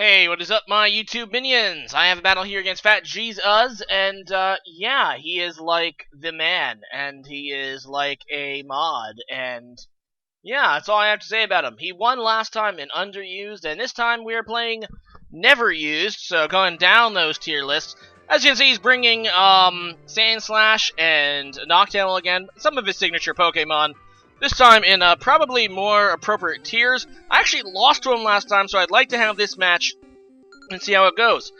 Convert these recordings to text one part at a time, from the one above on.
Hey, what is up, my YouTube minions? I have a battle here against Fat Jesus, and, yeah, he is like the man, and he is like a mod, and, yeah, that's all I have to say about him. He won last time in Underused, and this time we are playing Neverused, so going down those tier lists. As you can see, he's bringing, Sandslash and Noctowl again, some of his signature Pokémon. This time in probably more appropriate tiers. I actually lost to him last time, so I'd like to have this match and see how it goes.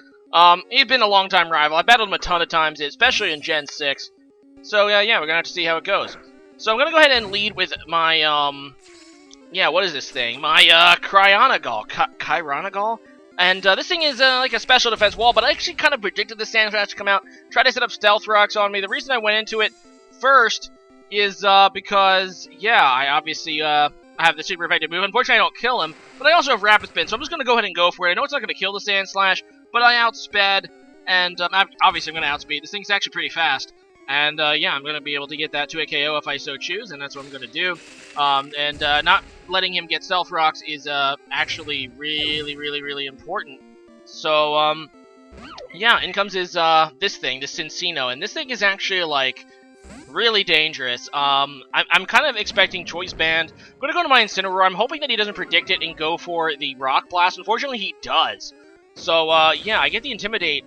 He's been a long-time rival. I battled him a ton of times, especially in Gen 6. So, yeah, we're gonna have to see how it goes. So I'm gonna go ahead and lead with my, yeah, what is this thing? My, Chironagal? And, this thing is, like a special defense wall, but I actually kind of predicted the Sandslash to come out. Tried to set up Stealth Rocks on me. The reason I went into it first is because, yeah, I obviously I have the super effective move. Unfortunately, I don't kill him, but I also have Rapid Spin, so I'm just going to go ahead and go for it. I know it's not going to kill the Sandslash, but I outsped, and obviously I'm going to outspeed. This thing's actually pretty fast, and yeah, I'm going to be able to get that to a KO if I so choose, and that's what I'm going to do. Not letting him get Stealth Rocks is actually really important. So, yeah, in comes his, this thing, the Cincino, and this thing is actually, like, really dangerous. I'm kind of expecting Choice Band. I'm going to go to my Incineroar. I'm hoping that he doesn't predict it and go for the Rock Blast. Unfortunately, he does. So, yeah, I get the Intimidate.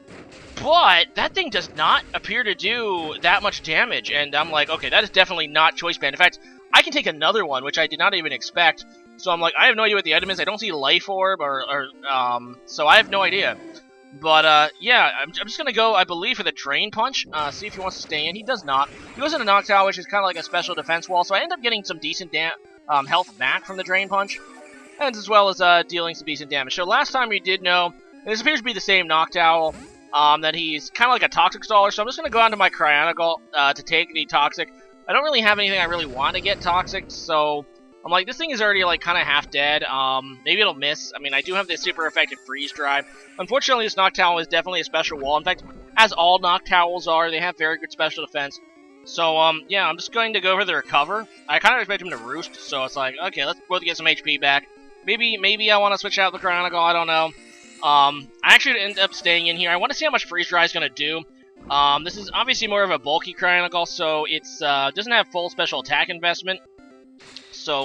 But that thing does not appear to do that much damage. And I'm like, okay, that is definitely not Choice Band. In fact, I can take another one, which I did not even expect. So I'm like, I have no idea what the item is. I don't see Life Orb so I have no idea. But, yeah, I'm just going to go, I believe, for the Drain Punch, see if he wants to stay in. He does not. He goes into Noctowl, which is kind of like a special defense wall, so I end up getting some decent health back from the Drain Punch, and as well as dealing some decent damage. So last time we did know, this appears to be the same Noctowl, that he's kind of like a Toxic Staller, so I'm just going to go onto my Cryonagal to take the Toxic. I don't really have anything I really want to get Toxic, so I'm like, this thing is already, like, kind of half dead. Maybe it'll miss. I mean, I do have this super effective Freeze Drive. Unfortunately, this Noctowl is definitely a special wall. In fact, as all Noctowls are, they have very good special defense. So, yeah, I'm just going to go for the Recover. I kind of expect him to Roost, so it's like, okay, let's both get some HP back. Maybe I want to switch out the Cryonagal, I don't know. I actually end up staying in here. I want to see how much Freeze Drive is going to do. This is obviously more of a bulky Cryonagal, so it's, doesn't have full special attack investment. So,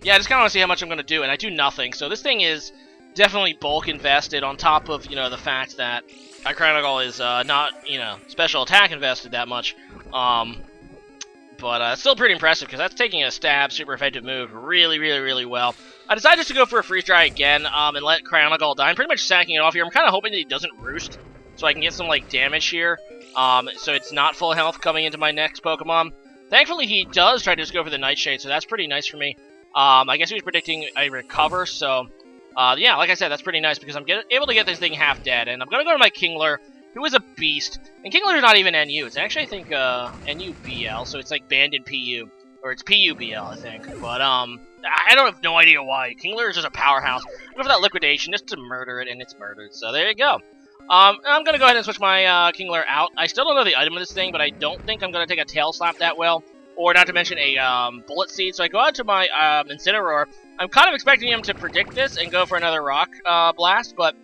yeah, I just kind of want to see how much I'm going to do, and I do nothing. So this thing is definitely bulk invested on top of, you know, the fact that my Cryonagal is not, you know, special attack invested that much. But still pretty impressive, because that's taking a stab, super effective move really well. I decided just to go for a Freeze Dry again, and let Cryonagal die. I'm pretty much sacking it off here. I'm kind of hoping that he doesn't Roost, so I can get some, like, damage here. So it's not full health coming into my next Pokemon. Thankfully, he does try to just go for the Nightshade, so that's pretty nice for me. I guess he was predicting a Recover, so, yeah, like I said, that's pretty nice, because I'm able to get this thing half dead, and I'm going to go to my Kingler, who is a beast, and Kingler's not even NU, it's actually, I think, NU-BL, so it's, like, banned in PU, or it's PU-BL, I think, but, I don't have no idea why. Kingler is just a powerhouse. Go for that Liquidation, just to murder it, and it's murdered, so there you go. I'm going to go ahead and switch my Kingler out. I still don't know the item of this thing, but I don't think I'm going to take a Tail Slap that well, or not to mention a Bullet Seed. So I go out to my Incineroar. I'm kind of expecting him to predict this and go for another Rock Blast, but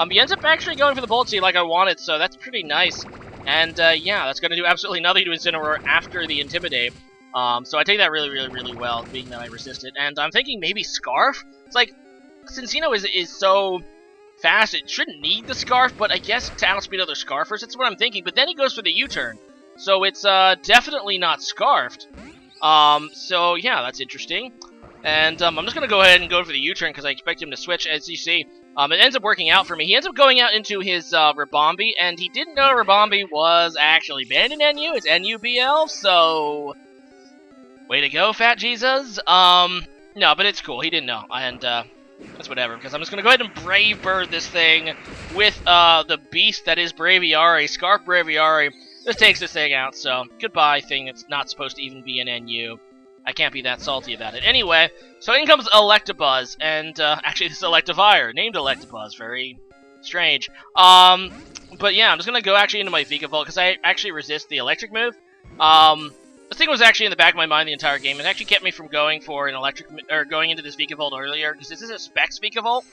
he ends up actually going for the Bullet Seed like I wanted, so that's pretty nice. And yeah, that's going to do absolutely nothing to Incineroar after the Intimidate. So I take that really well, being that I resist it. And I'm thinking maybe Scarf? It's like, Cincino is so fast, it shouldn't need the Scarf, but I guess to outspeed other Scarfers, that's what I'm thinking. But then he goes for the U-turn, so it's definitely not Scarfed. So yeah, that's interesting. And I'm just going to go ahead and go for the U-turn because I expect him to switch, as you see. It ends up working out for me. He ends up going out into his Ribombee, and he didn't know Ribombee was actually banned in NU. It's NU-BL, so way to go, Fat Jesus. No, but it's cool. He didn't know, and that's whatever, because I'm just going to go ahead and Brave Bird this thing with the beast that is Braviary. Scarf Braviary just takes this thing out, so goodbye, thing that's not supposed to even be an NU. I can't be that salty about it. Anyway, so in comes Electabuzz, and actually this is Electivire, named Electabuzz, very strange. But yeah, I'm just going to go actually into my Vikavolt, because I actually resist the electric move. This thing was actually in the back of my mind the entire game. It actually kept me from going for an electric, or going into this Vikavolt earlier, because this is a Specs Vikavolt.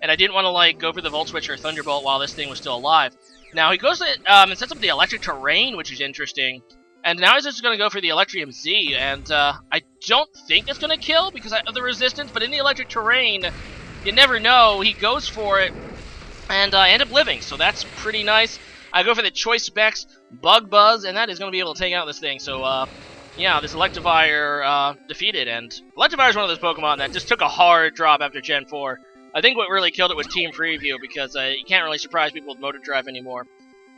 and I didn't want to like go for the Volt Switch or Thunderbolt while this thing was still alive. Now he goes and sets up the Electric Terrain, which is interesting. And now he's just going to go for the Electrium Z, and I don't think it's going to kill because of the resistance, but in the Electric Terrain, you never know. He goes for it, and I end up living, so that's pretty nice. I go for the Choice Specs Bug Buzz, and that is going to be able to take out this thing. So, yeah, this Electivire defeated, and Electivire is one of those Pokemon that just took a hard drop after Gen 4. I think what really killed it was Team Preview, because you can't really surprise people with Motor Drive anymore.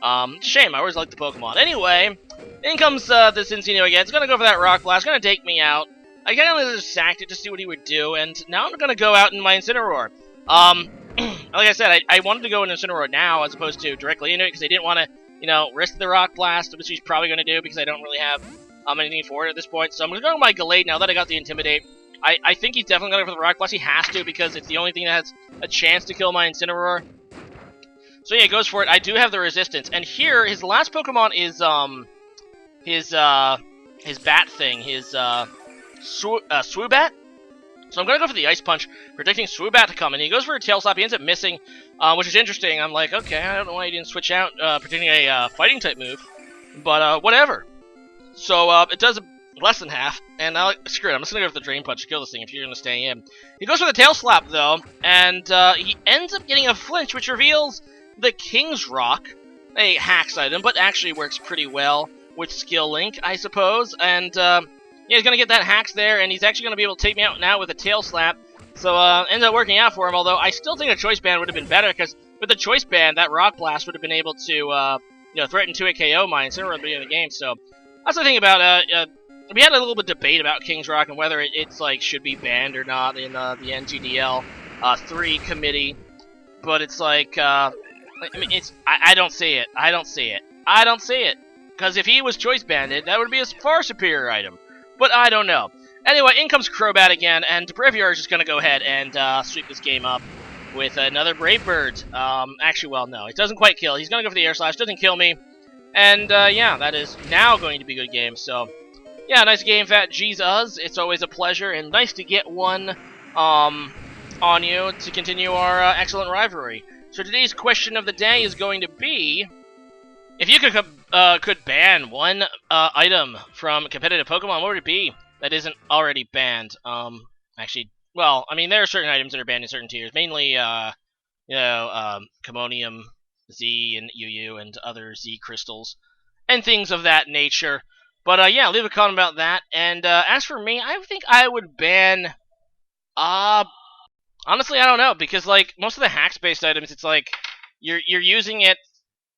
It's a shame, I always liked the Pokemon. Anyway, in comes this Incineroar again. It's going to go for that Rock Blast, going to take me out. I kind of just sacked it to see what he would do, and now I'm going to go out in my Incineroar. Like I said, I wanted to go in Incineroar now as opposed to directly into it, because I didn't want to, you know, risk the Rock Blast, which he's probably going to do, because I don't really have anything for it at this point. So I'm going to go with my Gallade now that I got the Intimidate. I think he's definitely going to go for the Rock Blast. He has to, because it's the only thing that has a chance to kill my Incineroar. So yeah, he goes for it. I do have the Resistance. And here, his last Pokemon is, his bat thing, his, Swoobat. So I'm going to go for the Ice Punch, predicting Swoobat to come, and he goes for a Tail Slap. He ends up missing, which is interesting. I'm like, okay, I don't know why he didn't switch out, predicting a Fighting-type move, but whatever. So it does less than half, and screw it, I'm just going to go for the Drain Punch to kill this thing if you're going to stay in. He goes for the Tail Slap, though, and he ends up getting a Flinch, which reveals the King's Rock, a Hacks item, but actually works pretty well with Skill Link, I suppose, and yeah, he's going to get that Hacks there, and he's actually going to be able to take me out now with a Tail Slap. So, ends up working out for him, although I still think a Choice Band would have been better, because with the Choice Band, that Rock Blast would have been able to, you know, threaten to a KO mine sooner at the beginning of the game. So, that's the thing about, we had a little bit of debate about King's Rock and whether it's, like, should be banned or not in, the NGDL 3 committee. But it's like, I mean, I don't see it. I don't see it. I don't see it. Because if he was Choice Banded, that would be a far superior item. But I don't know. Anyway, in comes Crobat again, and Braviar is just going to go ahead and sweep this game up with another Brave Bird. Actually, well, no, it doesn't quite kill. He's going to go for the Air Slash, doesn't kill me. And, yeah, that is now going to be a good game. So, yeah, nice game, Fat Jesus. It's always a pleasure, and nice to get one on you to continue our excellent rivalry. So today's question of the day is going to be, if you could ban one item from competitive Pokemon, what would it be that isn't already banned? Actually, well, I mean, there are certain items that are banned in certain tiers, mainly, you know, Commonium Z and UU and other Z crystals and things of that nature. But yeah, leave a comment about that. And as for me, I think I would ban. Honestly, I don't know, because like most of the hacks-based items, it's like you're using it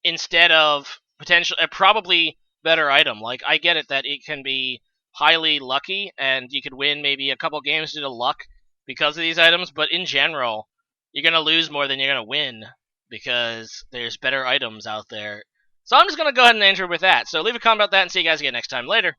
instead of potential a probably better item. Like, I get it that it can be highly lucky and you could win maybe a couple games due to luck because of these items, but in general, you're going to lose more than you're going to win because there's better items out there. So I'm just going to go ahead and enter with that. So leave a comment about that and see you guys again next time. Later.